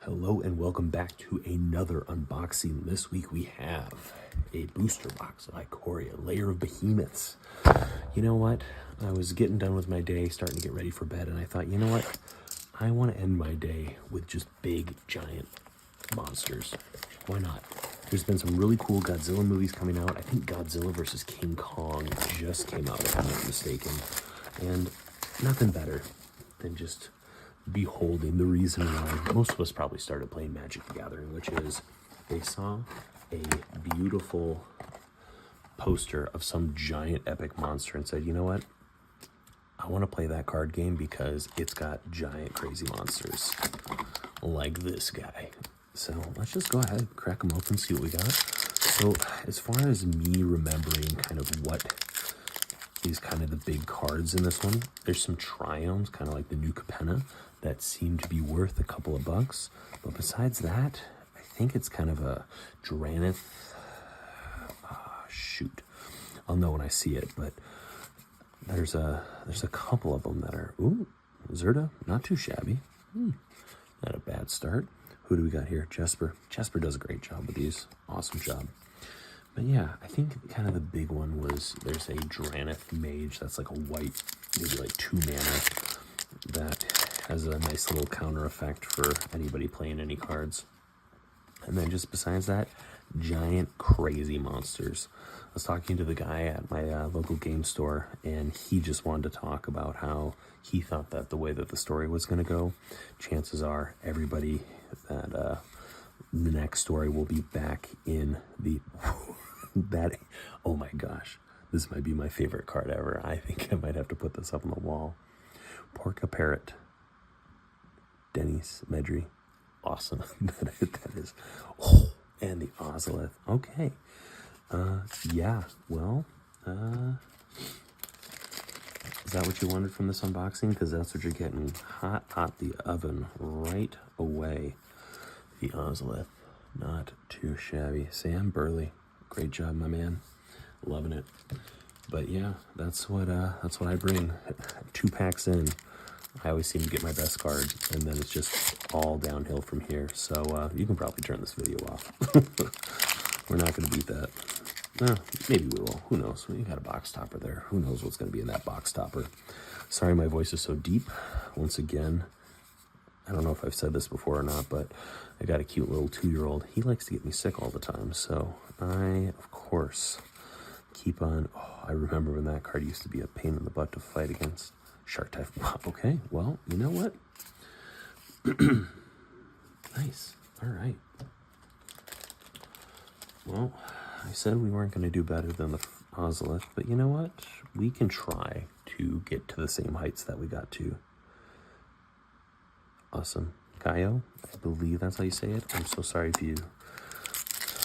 Hello and welcome back to another unboxing. This week we have a booster box of Ikoria, Layer of Behemoths. You know what? I was getting done with my day, starting to get ready for bed, and I thought, you know what? I want to end my day with just big, giant monsters. Why not? There's been some really cool Godzilla movies coming out. I think Godzilla vs. King Kong just came out, if I'm not mistaken. And nothing better than just beholding the reason why most of us probably started playing Magic the Gathering, which is they saw a beautiful poster of some giant epic monster and said, you know what? I want to play that card game because it's got giant crazy monsters like this guy. So let's just go ahead, crack them open, see what we got. So as far as me remembering kind of what is kind of the big cards in this one, there's some Triomes, kind of like the new Capenna, that seem to be worth a couple of bucks. But besides that, I think it's kind of a Dranith. Shoot, I'll know when I see it, but there's a couple of them that are, ooh, Zerda, not too shabby. Not a bad start. Who do we got here? Jesper. Jesper does a great job with these. Awesome job. But yeah, I think kind of the big one was there's a Dranith Mage that's like a white, maybe like 2 mana, that has a nice little counter effect for anybody playing any cards. And then just besides that, giant crazy monsters. I was talking to the guy at my local game store, and he just wanted to talk about how he thought that the way that the story was going to go, chances are everybody that the next story will be back in the that. Oh my gosh, this might be my favorite card ever. I think I might have to put this up on the wall. Porca Parrot, Dennis Medri, awesome. that is. Oh, and the Ozolith. Okay. Yeah, well, is that what you wanted from this unboxing? Because that's what you're getting hot out the oven right away. The Ozolith, not too shabby. Sam Burley, great job, my man. Loving it. But yeah, that's what I bring. 2 packs in, I always seem to get my best card, and then it's just all downhill from here. So you can probably turn this video off. We're not going to beat that. Maybe we will. Who knows? We got a box topper there. Who knows what's going to be in that box topper? Sorry my voice is so deep. Once again, I don't know if I've said this before or not, but I got a cute little 2-year-old. He likes to get me sick all the time. So I, of course, keep on. Oh, I remember when that card used to be a pain in the butt to fight against. Shark type. Okay, well, you know what? Nice. All right. Well, I said we weren't going to do better than the Ozolith, but you know what? We can try to get to the same heights that we got to. Awesome. Kaio, I believe that's how you say it. I'm so sorry if you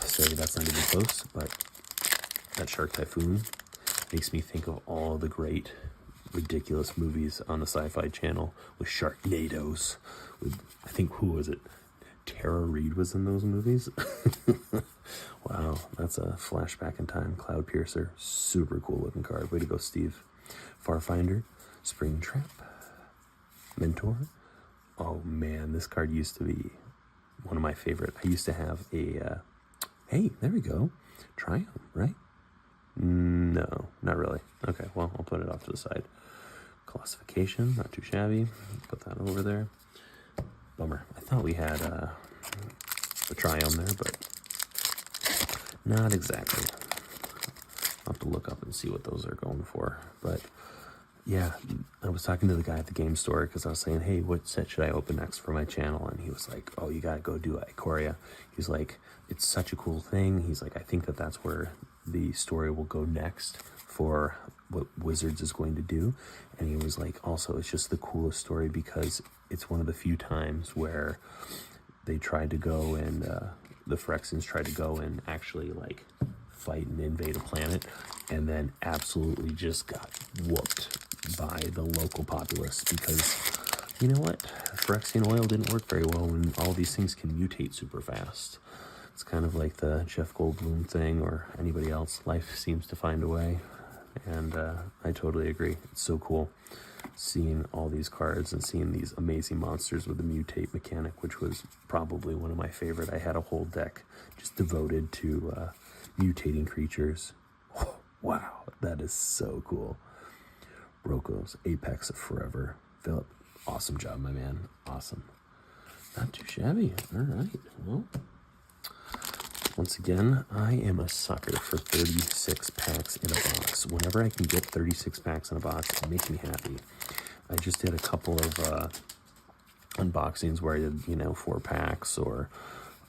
say that's not even close, but that Shark Typhoon makes me think of all the great, ridiculous movies on the Sci-Fi Channel with Sharknadoes. With, I think, who was it? Tara Reid was in those movies. Wow, that's a flashback in time. Cloud Piercer, super cool looking card. Way to go, Steve. Farfinder, Springtrap, Mentor. Oh man, this card used to be one of my favorite. I used to have a, hey, there we go. Triumph, right? No, not really. Okay, well, I'll put it off to the side. Classification, not too shabby. Put that over there. Bummer. I thought we had a Triumph there, but not exactly. I'll have to look up and see what those are going for. But yeah, I was talking to the guy at the game store because I was saying, hey, what set should I open next for my channel? And he was like, oh, you got to go do Ikoria. He's like, it's such a cool thing. He's like, I think that that's where the story will go next for what Wizards is going to do. And he was like, also, it's just the coolest story because it's one of the few times where they tried to go and the Phyrexians tried to go and actually like fight and invade a planet, and then absolutely just got whooped by the local populace because, you know what, Phyrexian oil didn't work very well when all these things can mutate super fast. It's kind of like the Jeff Goldblum thing or anybody else. Life seems to find a way, and I totally agree. It's so cool. seeing all these cards and seeing these amazing monsters with the mutate mechanic, which was probably one of my favorite. I had a whole deck just devoted to mutating creatures. Oh, wow, that is so cool. Broko's Apex of Forever. Philip, awesome job, my man. Awesome. Not too shabby. All right. Well, once again, I am a sucker for 36 packs in a box. Whenever I can get 36 packs in a box, it makes me happy. I just did a couple of unboxings where I did, 4 packs or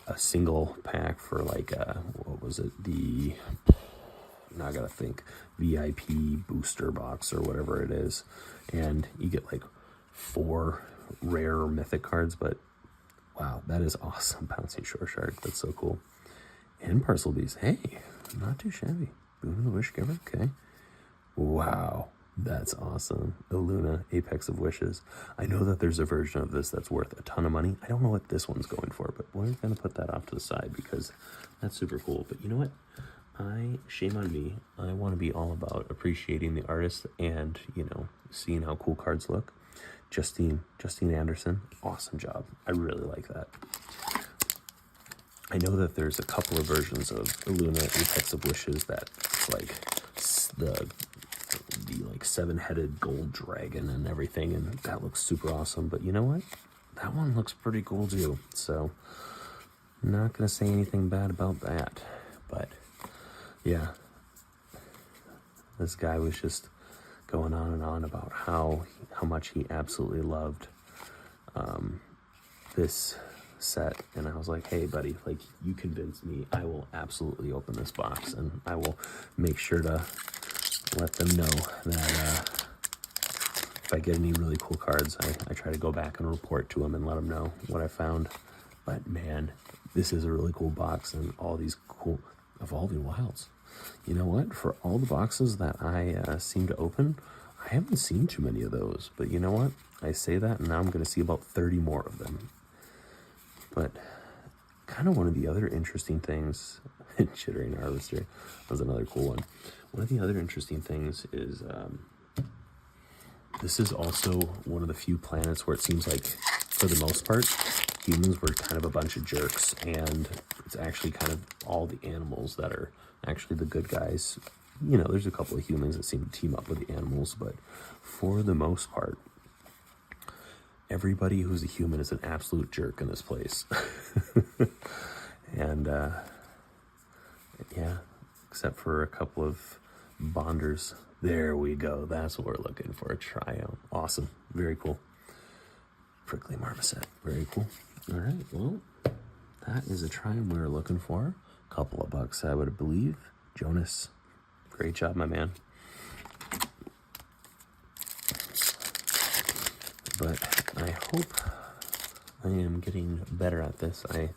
a single pack for like, what was it? Now I gotta think, VIP booster box or whatever it is. And you get like 4 rare mythic cards, but wow, that is awesome. Bouncing Shore Shark, that's so cool. And Parcel Beast, hey, not too shabby. Boon of the Wish Giver, okay. Wow, that's awesome. Illuna, Apex of Wishes. I know that there's a version of this that's worth a ton of money. I don't know what this one's going for, but we're gonna put that off to the side because that's super cool. But you know what? Shame on me. I want to be all about appreciating the artist and, seeing how cool cards look. Justine Anderson, awesome job. I really like that. I know that there's a couple of versions of Illuna Apex of Wishes that like the like 7-headed gold dragon and everything, and that looks super awesome. But you know what? That one looks pretty cool too. So I'm not gonna say anything bad about that. But yeah, this guy was just going on and on about how much he absolutely loved this set, and I was like, hey buddy, like, you convinced me. I will absolutely open this box, and I will make sure to let them know that if I get any really cool cards, I try to go back and report to them and let them know what I found. But man, this is a really cool box, and all these cool Evolving Wilds. You know what? For all the boxes that I seem to open, I haven't seen too many of those. But you know what? I say that, and now I'm going to see about 30 more of them. But kind of one of the other interesting things, Chittering Harvester was another cool one. One of the other interesting things is this is also one of the few planets where it seems like, for the most part, humans were kind of a bunch of jerks, and it's actually kind of all the animals that are actually the good guys. There's a couple of humans that seem to team up with the animals, but for the most part, everybody who's a human is an absolute jerk in this place. And yeah, except for a couple of bonders. There we go. That's what we're looking for. A trio. Awesome. Very cool. Prickly Marmoset. Very cool. All right. Well, that is a triumph we were looking for. A couple of bucks, I would believe. Jonas, great job, my man. But I hope I am getting better at this. I'm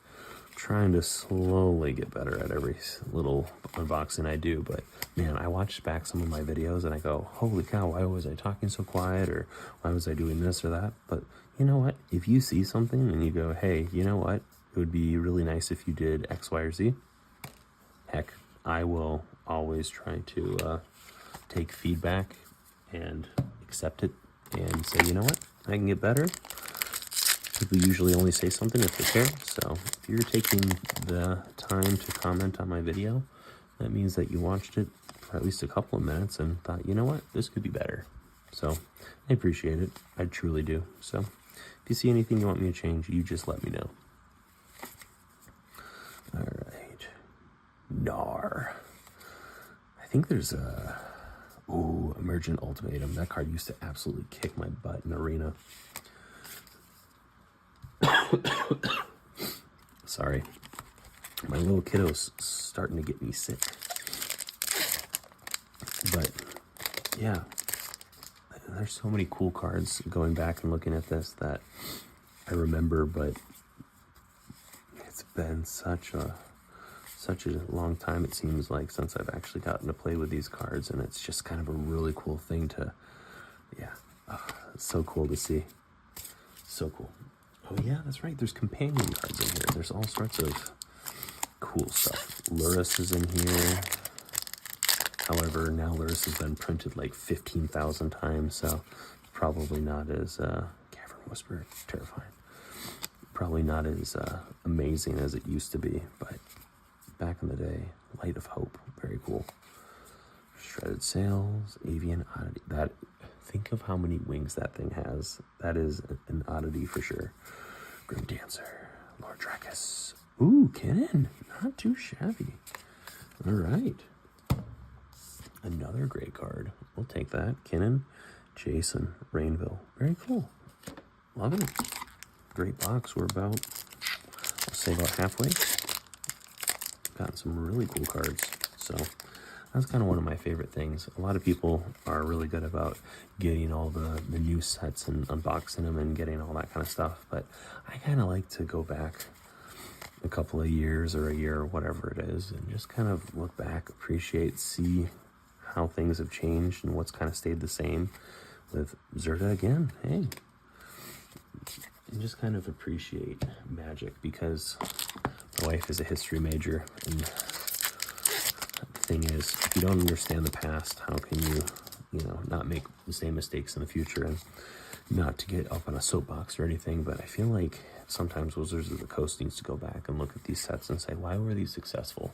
trying to slowly get better at every little unboxing I do. But man, I watched back some of my videos and I go, holy cow, why was I talking so quiet? Or why was I doing this or that? But you know what? If you see something and you go, hey, you know what? It would be really nice if you did X, Y, or Z. Heck, I will always try to take feedback and accept it and say, you know what? I can get better. People usually only say something if they care. So if you're taking the time to comment on my video, that means that you watched it for at least a couple of minutes and thought, you know what? This could be better. So I appreciate it. I truly do. So if you see anything you want me to change, you just let me know. All right. Nar. I think there's a... Ooh, Emergent Ultimatum. That card used to absolutely kick my butt in Arena. Sorry. My little kiddo's starting to get me sick. But, yeah. There's so many cool cards going back and looking at this that I remember, but it's been such a long time, it seems like, since I've actually gotten to play with these cards, and it's just kind of a really cool thing to, it's so cool to see. So cool. Oh yeah, that's right, there's companion cards in here. There's all sorts of cool stuff. Luris is in here. However, now Luris has been printed like 15,000 times, so probably not as, Cavern Whisper, terrifying. Probably not as amazing as it used to be, but back in the day, Light of Hope, very cool. Shredded Sails, Avian Oddity. That, think of how many wings that thing has. That is an oddity for sure. Grim Dancer, Lord Dracus. Ooh, Kinnan, not too shabby. All right. Another great card. We'll take that. Kinnan, Jason, Rainville. Very cool. Love it. Great box. We're about, I'll say about halfway. Got some really cool cards. So that's kind of one of my favorite things. A lot of people are really good about getting all the new sets and unboxing them and getting all that kind of stuff. But I kind of like to go back a couple of years or a year or whatever it is and just kind of look back, appreciate, see how things have changed and what's kind of stayed the same with Zerta again. Hey, and just kind of appreciate Magic, because my wife is a history major, and the thing is, if you don't understand the past, how can you not make the same mistakes in the future? And not to get up on a soapbox or anything, but I feel like sometimes Wizards of the Coast needs to go back and look at these sets and say, why were these successful?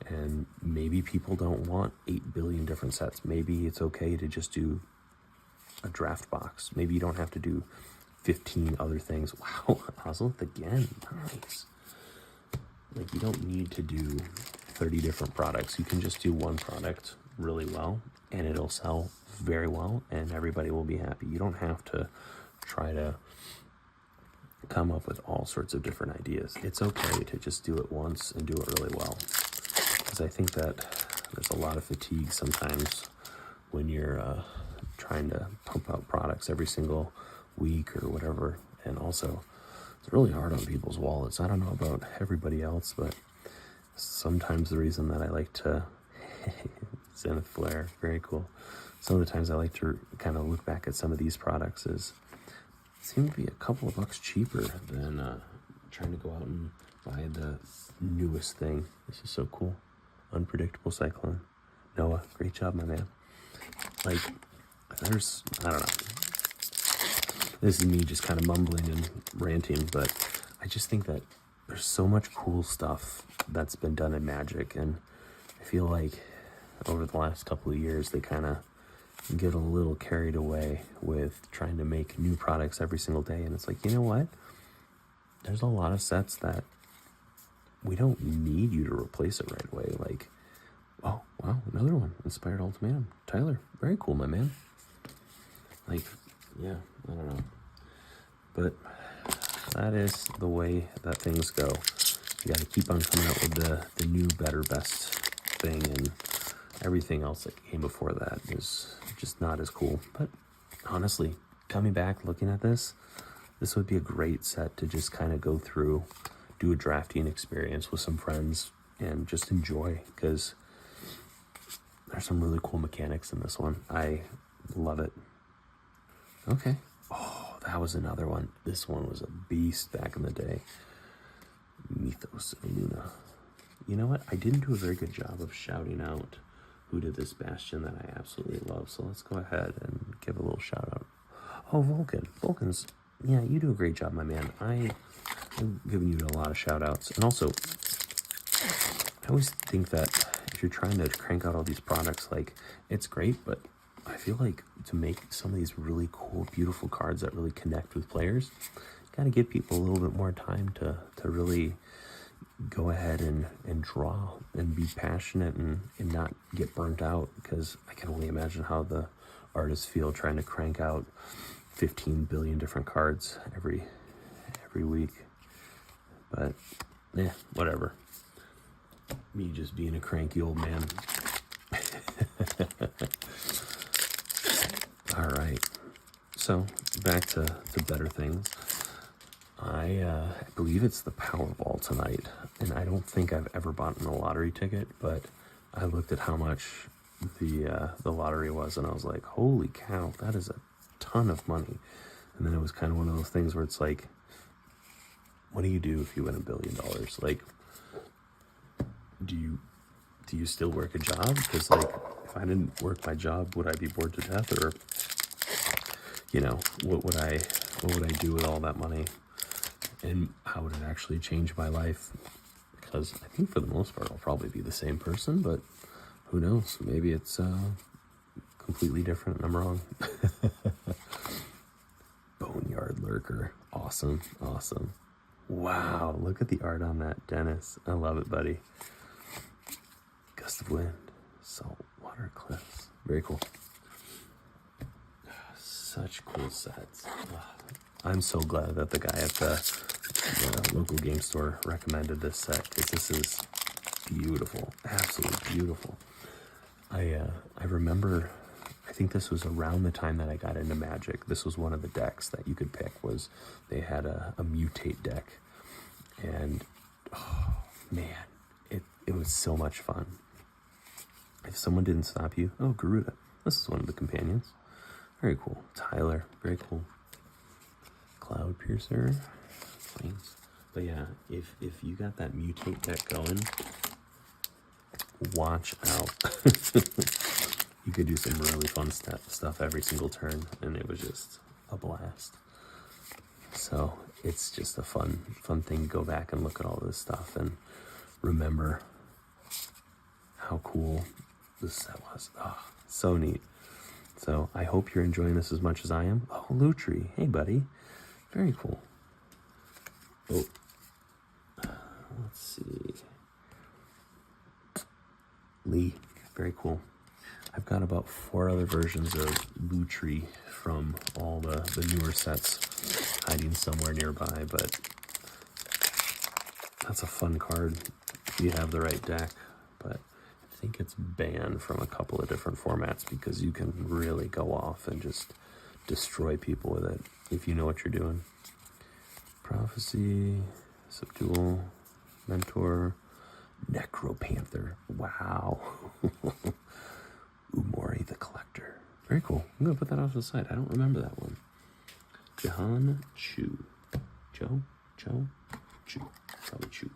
And maybe people don't want 8 billion different sets. Maybe it's okay to just do a draft box. Maybe you don't have to do 15 other things. Wow, Ozolith again, nice. Like, you don't need to do 30 different products. You can just do one product really well, and it'll sell very well, and everybody will be happy. You don't have to try to come up with all sorts of different ideas. It's okay to just do it once and do it really well. Because I think that there's a lot of fatigue sometimes when you're trying to pump out products every single week or whatever. And also, it's really hard on people's wallets. I don't know about everybody else, but sometimes the reason that I like to Zenith Flare, very cool. Some of the times I like to kind of look back at some of these products is seem to be a couple of bucks cheaper than trying to go out and buy the newest thing. This is so cool. Unpredictable Cyclone. Noah, great job, my man. Like, I don't know. This is me just kind of mumbling and ranting, but I just think that there's so much cool stuff that's been done in Magic, and I feel like over the last couple of years they kind of get a little carried away with trying to make new products every single day. And it's like, you know what? There's a lot of sets that we don't need you to replace it right away. Like, oh, wow, another one. Inspired Ultimatum. Tyler, very cool, my man. Like, yeah, I don't know. But that is the way that things go. You got to keep on coming out with the new, better, best thing, and everything else that came before that is just not as cool. But honestly, coming back, looking at this would be a great set to just kind of go through, do a drafting experience with some friends, and just enjoy, because there's some really cool mechanics in this one. I love it. Okay. Oh, that was another one. This one was a beast back in the day. Mythos of Luna. You know what? I didn't do a very good job of shouting out who did this Bastion that I absolutely love. So let's go ahead and give a little shout out. Oh, Vulcan. Vulcan's, yeah, you do a great job, my man. I'm giving you a lot of shout outs. And also, I always think that if you're trying to crank out all these products, like, it's great, but I feel like to make some of these really cool, beautiful cards that really connect with players, you gotta give people a little bit more time to really go ahead and draw and be passionate and not get burnt out, because I can only imagine how the artists feel trying to crank out 15 billion different cards every week. But yeah, whatever. Me just being a cranky old man. All right, so back to better things. I believe it's the Powerball tonight, and I don't think I've ever bought a lottery ticket, but I looked at how much the lottery was, and I was like, holy cow, that is a ton of money. And then it was kind of one of those things where it's like, what do you do if you win $1 billion? Like, do you still work a job? Because, like, if I didn't work my job, would I be bored to death? Or, what would I do with all that money, and how would it actually change my life? Because I think for the most part I'll probably be the same person, but who knows? Maybe it's completely different and I'm wrong. Boneyard lurker. Awesome. Wow, look at the art on that, Dennis. I love it, buddy. Gust of wind. Saltwater cliffs. Very cool. Such cool sets. I'm so glad that the guy at the local game store recommended this set, because this is beautiful. Absolutely beautiful. I remember, I think this was around the time that I got into Magic. This was one of the decks that you could pick. They had a mutate deck, and oh man, it was so much fun. If someone didn't stop you, oh, Garuda, this is one of the companions. Very cool. Tyler, very cool. Cloud Piercer, Flames. But yeah, if you got that mutate deck going, watch out. You could do some really fun stuff every single turn, and it was just a blast. So it's just a fun thing to go back and look at all this stuff and remember how cool this set was. Oh, so neat. So I hope you're enjoying this as much as I am. Oh, Lutri. Hey, buddy. Very cool. Oh, let's see. Lee. Very cool. I've got about 4 other versions of Lutri from all the newer sets hiding somewhere nearby, but that's a fun card if you have the right deck. But I think it's banned from a couple of different formats because you can really go off and just destroy people with it if you know what you're doing. Prophecy, Subdual, Mentor, Necropanther. Wow. Umori the Collector. Very cool. I'm going to put that off to the side. I don't remember that one. Jahan Chu. Cho? Probably Chu.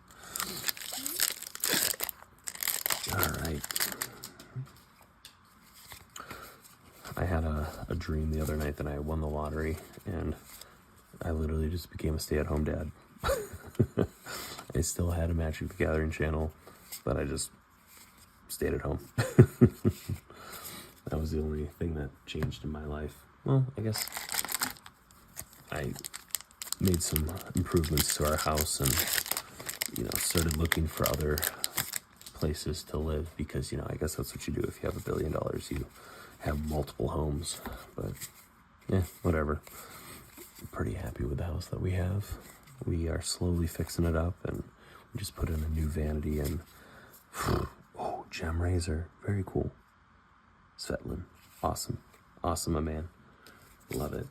All right. I had a dream the other night that I won the lottery, and I literally just became a stay-at-home dad. I still had a Magic the Gathering channel, but I just stayed at home. That was the only thing that changed in my life. Well, I guess I made some improvements to our house and, started looking for other places to live because, I guess that's what you do if you have $1 billion. You have multiple homes, but yeah, whatever. I'm pretty happy with the house that we have. We are slowly fixing it up, and we just put in a new vanity and oh, Gem Razor, very cool. Svetlin, awesome, my man, love it.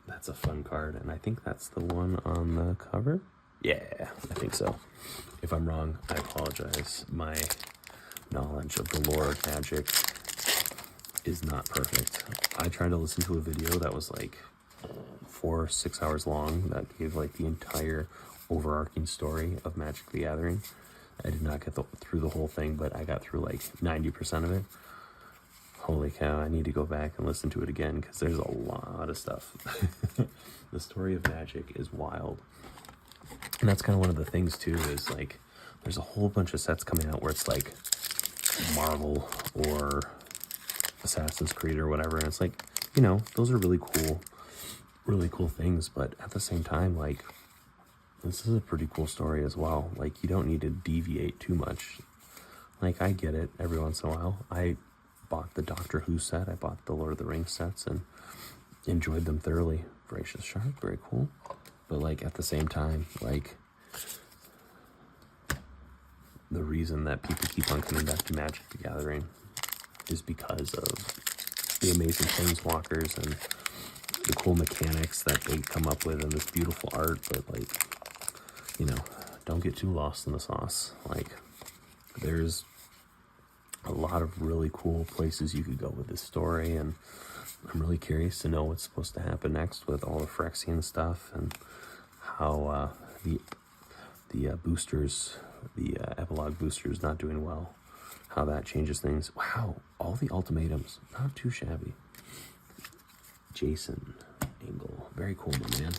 That's a fun card, and I think that's the one on the cover. Yeah, I think so. If I'm wrong, I apologize. My knowledge of the lore of Magic is not perfect. I tried to listen to a video that was like 4 or 6 hours long that gave like the entire overarching story of Magic the Gathering. I did not get through the whole thing, but I got through like 90% of it. Holy cow, I need to go back and listen to it again because there's a lot of stuff. The story of Magic is wild. And that's kind of one of the things too, is like there's a whole bunch of sets coming out where it's like Marvel or Assassin's Creed or whatever, and it's like, those are really cool things, but at the same time, like, this is a pretty cool story as well. Like, you don't need to deviate too much. Like, I get it every once in a while. I bought the Doctor Who set, I bought the Lord of the Rings sets, and enjoyed them thoroughly. Voracious Shark, very cool. But, like, at the same time, like, the reason that people keep on coming back to Magic the Gathering is because of the amazing planeswalkers and the cool mechanics that they come up with and this beautiful art, but like, don't get too lost in the sauce. Like, there's a lot of really cool places you could go with this story, and I'm really curious to know what's supposed to happen next with all the Phyrexian stuff and how the boosters, the epilogue boosters not doing well, how that changes things. Wow, all the ultimatums, not too shabby. Jason, angle. Very cool, my man.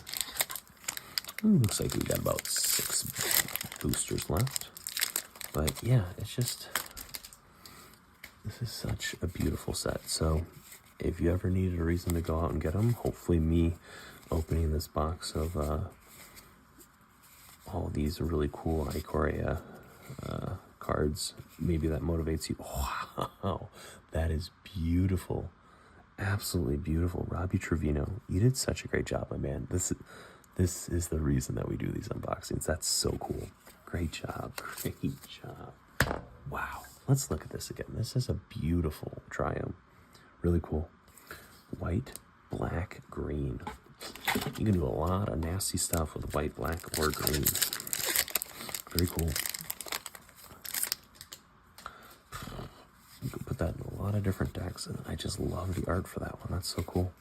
Looks like we got about 6 boosters left. But yeah, it's just, this is such a beautiful set. So if you ever needed a reason to go out and get them, hopefully me opening this box of all these really cool Ikoria cards, maybe that motivates you. Wow, that is beautiful. Absolutely beautiful. Robbie Trevino, you did such a great job, my man. This is the reason that we do these unboxings. That's so cool. Great job. Great job. Wow. Let's look at this again. This is a beautiful triumph. Really cool. White, black, green. You can do a lot of nasty stuff with white, black, or green. Very cool. You can put that in a lot of different decks, and I just love the art for that one. That's so cool.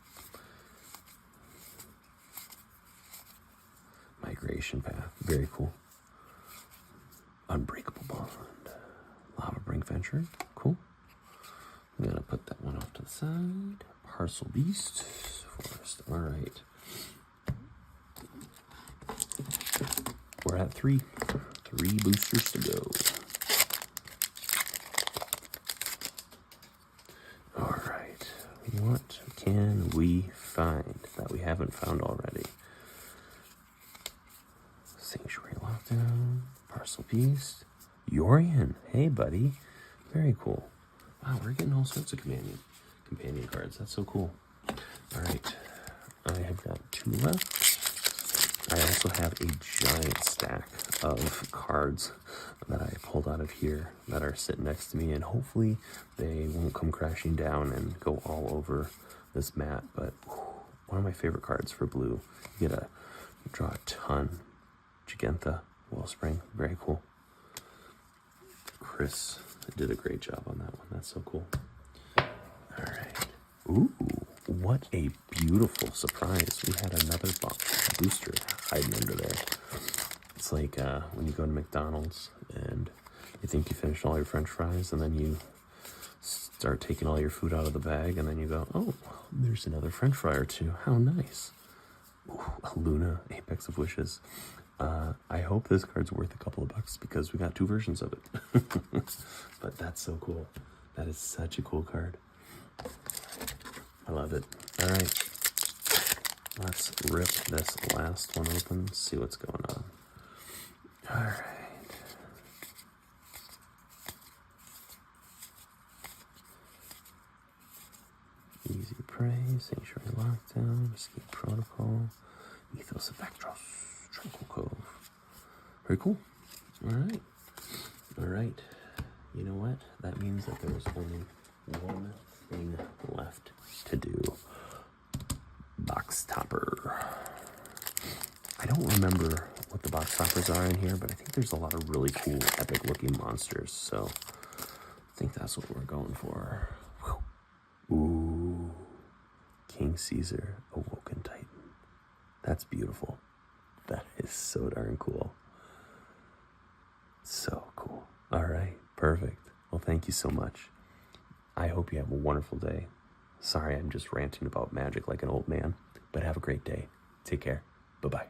Migration Path. Very cool. Unbreakable Bond. Lava Brink Venture. Cool. I'm going to put that one off to the side. Parcel Beast. Forest. All right. We're at 3. 3 boosters to go. All right. What can we find that we haven't found already? Sanctuary Lockdown. Parcel Beast. Yorian. Hey, buddy. Very cool. Wow, we're getting all sorts of companion cards. That's so cool. All right. I have got 2 left. I also have a giant stack of cards that I pulled out of here that are sitting next to me, and hopefully they won't come crashing down and go all over this mat. But one of my favorite cards for blue. You get draw a ton. Gigantha Wellspring. Very cool. Chris did a great job on that one. That's so cool. All right. Ooh, what a beautiful surprise. We had another booster hiding under there. It's like when you go to McDonald's and you think you finished all your French fries, and then you start taking all your food out of the bag, and then you go, oh, there's another French fry or two. How nice. Ooh, Luna, Apex of Wishes. I hope this card's worth a couple of bucks because we got 2 versions of it. But that's so cool. That is such a cool card. I love it. All right. Let's rip this last one open, see what's going on. All right. Easy Prey, Sanctuary Lockdown, Escape Protocol, Ethos of Vectros, Tranquil Cove. Very cool. All right. All right. You know what? That means that there's only one thing left to do. Box topper. I don't remember what the box toppers are in here, but I think there's a lot of really cool, epic looking monsters. So I think that's what we're going for. Whew. Ooh. King Caesar, Awoken Titan. That's beautiful. That is so darn cool. So cool. All right. Perfect. Well, thank you so much. I hope you have a wonderful day. Sorry, I'm just ranting about magic like an old man, but have a great day. Take care. Bye-bye.